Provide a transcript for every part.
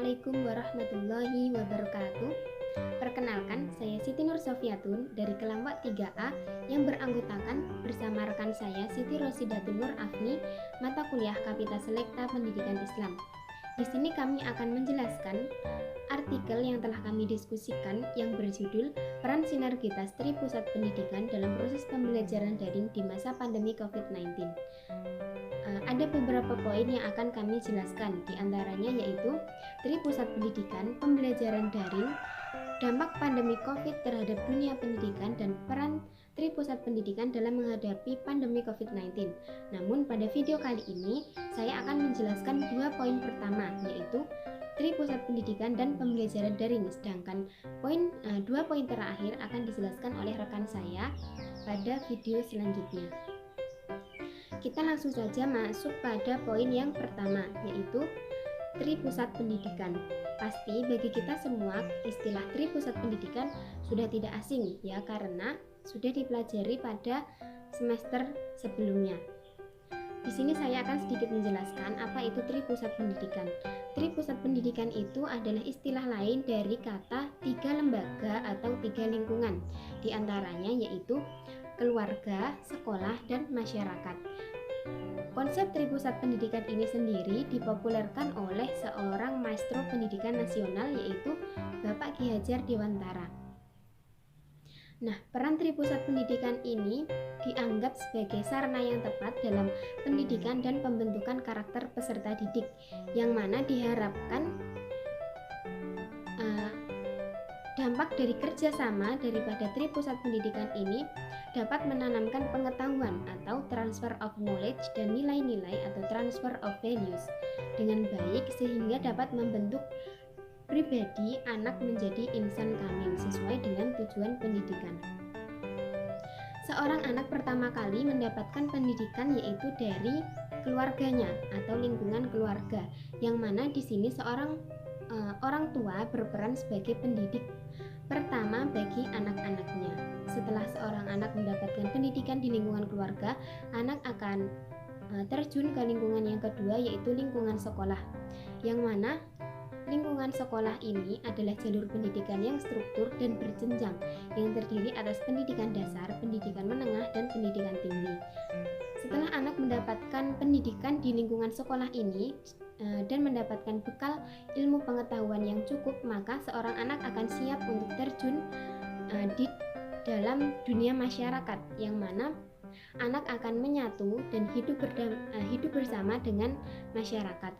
Assalamualaikum warahmatullahi wabarakatuh. Perkenalkan, saya Siti Nur Sofiatun dari kelompok 3A yang beranggotakan bersama rekan saya Siti Rosidatun Nur Afni, mata kuliah Kapita Selekta Pendidikan Islam. Di sini kami akan menjelaskan artikel yang telah kami diskusikan yang berjudul Peran Sinergitas Tripusat Pendidikan dalam Proses Pembelajaran Daring di Masa Pandemi COVID-19. Ada beberapa poin yang akan kami jelaskan, diantaranya yaitu Tripusat Pendidikan, Pembelajaran Daring, dampak pandemi COVID terhadap dunia pendidikan, dan peran Tripusat Pendidikan dalam menghadapi pandemi COVID-19. Namun pada video kali ini, saya akan menjelaskan dua poin pertama, yaitu Tripusat Pendidikan dan Pembelajaran Daring, sedangkan dua poin terakhir akan dijelaskan oleh rekan saya pada video selanjutnya. Kita langsung saja masuk pada poin yang pertama, yaitu Tripusat Pendidikan. Pasti bagi kita semua istilah Tripusat Pendidikan sudah tidak asing ya, karena sudah dipelajari pada semester sebelumnya. Di sini saya akan sedikit menjelaskan apa itu Tripusat Pendidikan. Tripusat Pendidikan itu adalah istilah lain dari kata tiga lembaga atau tiga lingkungan, di antaranya yaitu keluarga, sekolah, dan masyarakat. Konsep Tripusat Pendidikan ini sendiri dipopulerkan oleh seorang maestro pendidikan nasional, yaitu Bapak Ki Hajar Dewantara. Nah, peran Tripusat Pendidikan ini dianggap sebagai sarana yang tepat dalam pendidikan dan pembentukan karakter peserta didik, yang mana diharapkan dampak dari kerjasama daripada Tripusat Pendidikan ini dapat menanamkan pengetahuan atau transfer of knowledge dan nilai-nilai atau transfer of values dengan baik, sehingga dapat membentuk pribadi anak menjadi insan kamil sesuai dengan tujuan pendidikan. Seorang anak pertama kali mendapatkan pendidikan yaitu dari keluarganya atau lingkungan keluarga, yang mana di sini seorang orang tua berperan sebagai pendidik pertama bagi anak-anaknya. Setelah seorang anak mendapatkan pendidikan di lingkungan keluarga, anak akan terjun ke lingkungan yang kedua, yaitu lingkungan sekolah, yang mana lingkungan sekolah ini adalah jalur pendidikan yang struktur dan berjenjang, yang terdiri atas pendidikan dasar, pendidikan menengah, dan pendidikan tinggi. Setelah anak mendapatkan pendidikan di lingkungan sekolah ini dan mendapatkan bekal ilmu pengetahuan yang cukup, maka seorang anak akan siap untuk terjun di dalam dunia masyarakat, yang mana anak akan menyatu dan hidup bersama dengan masyarakat.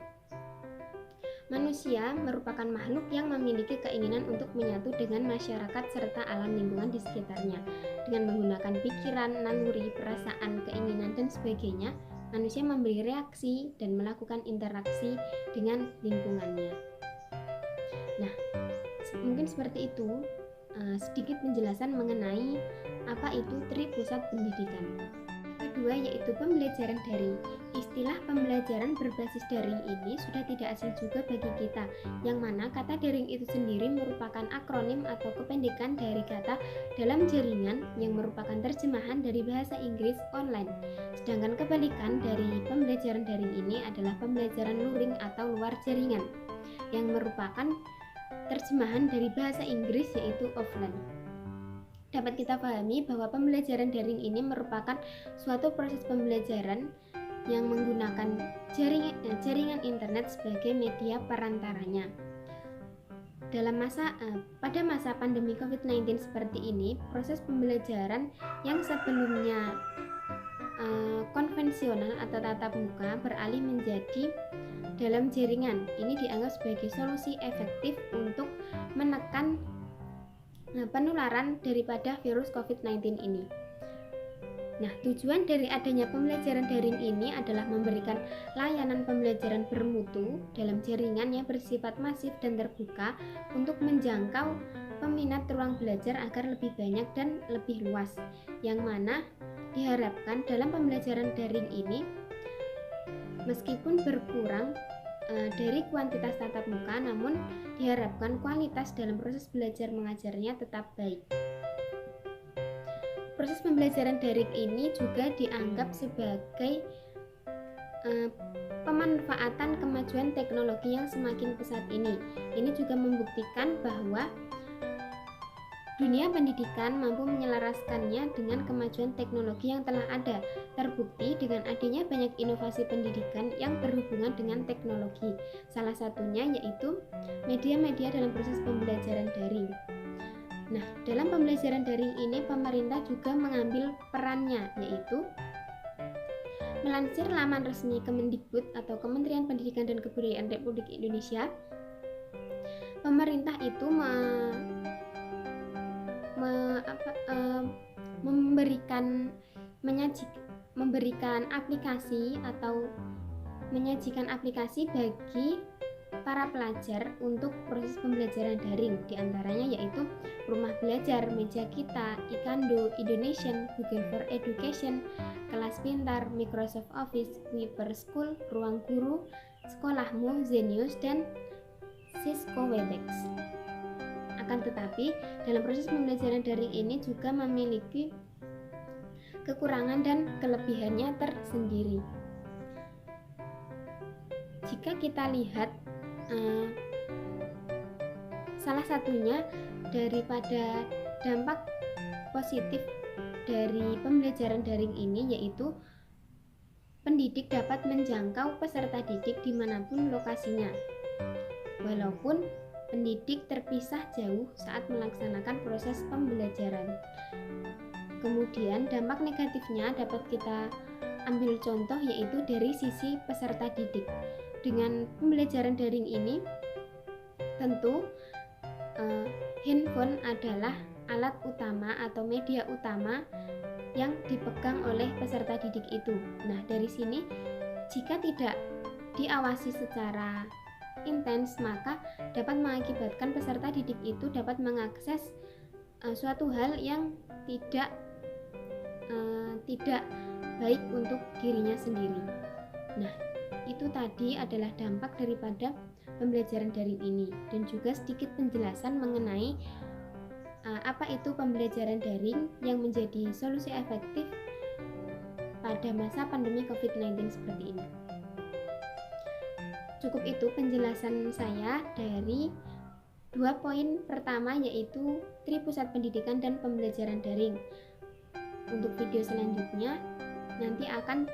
Manusia merupakan makhluk yang memiliki keinginan untuk menyatu dengan masyarakat serta alam lingkungan di sekitarnya. Dengan menggunakan pikiran, naluri, perasaan, keinginan, dan sebagainya, manusia memberi reaksi dan melakukan interaksi dengan lingkungannya. Nah, mungkin seperti itu sedikit penjelasan mengenai apa itu Tripusat Pendidikan. Kedua yaitu pembelajaran daring. Istilah pembelajaran berbasis daring ini sudah tidak asing juga bagi kita, yang mana kata daring itu sendiri merupakan akronim atau kependekan dari kata dalam jaringan, yang merupakan terjemahan dari bahasa Inggris online. Sedangkan kebalikan dari pembelajaran daring ini adalah pembelajaran luring atau luar jaringan, yang merupakan terjemahan dari bahasa Inggris yaitu offline. Dapat kita pahami bahwa pembelajaran daring ini merupakan suatu proses pembelajaran yang menggunakan jaringan internet sebagai media perantaranya. Pada masa pandemi COVID-19 seperti ini, proses pembelajaran yang sebelumnya konvensional atau tatap muka beralih menjadi dalam jaringan. Ini dianggap sebagai solusi efektif untuk menekan penularan daripada virus COVID-19 ini. Nah, tujuan dari adanya pembelajaran daring ini adalah memberikan layanan pembelajaran bermutu dalam jaringan yang bersifat masif dan terbuka untuk menjangkau peminat ruang belajar agar lebih banyak dan lebih luas, yang mana diharapkan dalam pembelajaran daring ini meskipun berkurang dari kuantitas tatap muka, namun diharapkan kualitas dalam proses belajar mengajarnya tetap baik. Proses pembelajaran daring ini juga dianggap sebagai eh, pemanfaatan kemajuan teknologi yang semakin pesat ini. Ini juga membuktikan bahwa dunia pendidikan mampu menyelaraskannya dengan kemajuan teknologi yang telah ada. Terbukti dengan adanya banyak inovasi pendidikan yang berhubungan dengan teknologi. Salah satunya yaitu media-media dalam proses pembelajaran daring. Nah, dalam pembelajaran daring ini pemerintah juga mengambil perannya, yaitu melansir laman resmi Kemendikbud atau Kementerian Pendidikan dan Kebudayaan Republik Indonesia, pemerintah itu memberikan aplikasi atau menyajikan aplikasi bagi para pelajar untuk proses pembelajaran daring, diantaranya yaitu Rumah Belajar, Meja Kita, Ikando, Indonesian, Google for Education, Kelas Pintar, Microsoft Office, Wiper School, Ruang Guru, Sekolahmu, Zenius, dan Cisco Webex. Akan tetapi, dalam proses pembelajaran daring ini juga memiliki kekurangan dan kelebihannya tersendiri. Jika kita lihat salah satunya daripada dampak positif dari pembelajaran daring ini yaitu pendidik dapat menjangkau peserta didik dimanapun lokasinya, walaupun pendidik terpisah jauh saat melaksanakan proses pembelajaran. Kemudian dampak negatifnya dapat kita ambil contoh yaitu dari sisi peserta didik. Dengan pembelajaran daring ini tentu handphone adalah alat utama atau media utama yang dipegang oleh peserta didik itu. Nah, dari sini jika tidak diawasi secara intens, maka dapat mengakibatkan peserta didik itu dapat mengakses suatu hal yang tidak baik untuk dirinya sendiri. Nah, itu tadi adalah dampak daripada pembelajaran daring ini, dan juga sedikit penjelasan mengenai apa itu pembelajaran daring yang menjadi solusi efektif pada masa pandemi COVID-19 seperti ini. Cukup itu penjelasan saya dari 2 poin pertama, yaitu Tri Pusat Pendidikan dan Pembelajaran Daring. Untuk video selanjutnya nanti akan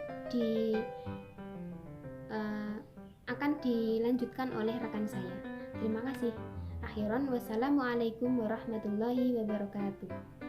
dilanjutkan oleh rekan saya. Terima kasih. Akhiran, wassalamualaikum warahmatullahi wabarakatuh.